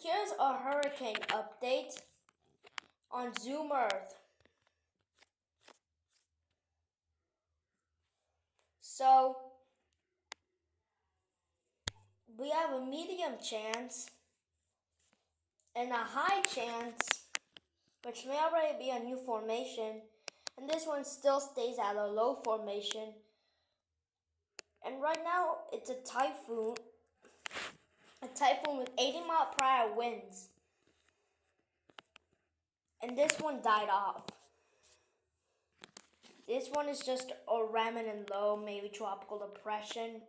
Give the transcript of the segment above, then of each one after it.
here's a hurricane update on Zoom Earth. So, we have a medium chance and a high chance, which may already be a new formation, and this one still stays at a low formation. And right now, it's a typhoon with 80-mile-per-hour winds. And this one died off. This one is just a remnant low, maybe tropical depression.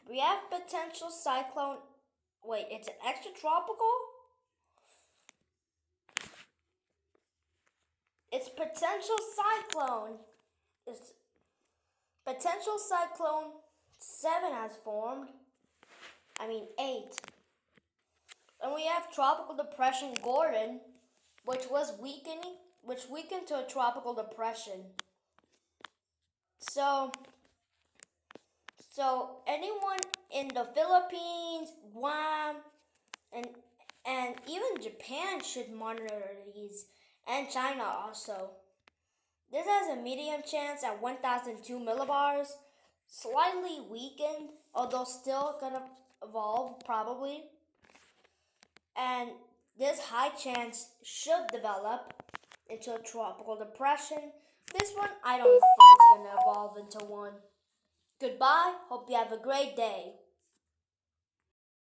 We have potential cyclone. Wait, it's an extratropical? It's potential cyclone. It's potential cyclone 7 has formed. 8. And we have tropical depression Gordon, which weakened to a tropical depression. So anyone in the Philippines, Guam, and even Japan should monitor these, and China also. This has a medium chance at 1,002 millibars, slightly weakened, although still gonna evolve probably. And this high chance should develop into a tropical depression. This one, I don't think it's gonna evolve into one. Goodbye. Hope you have a great day.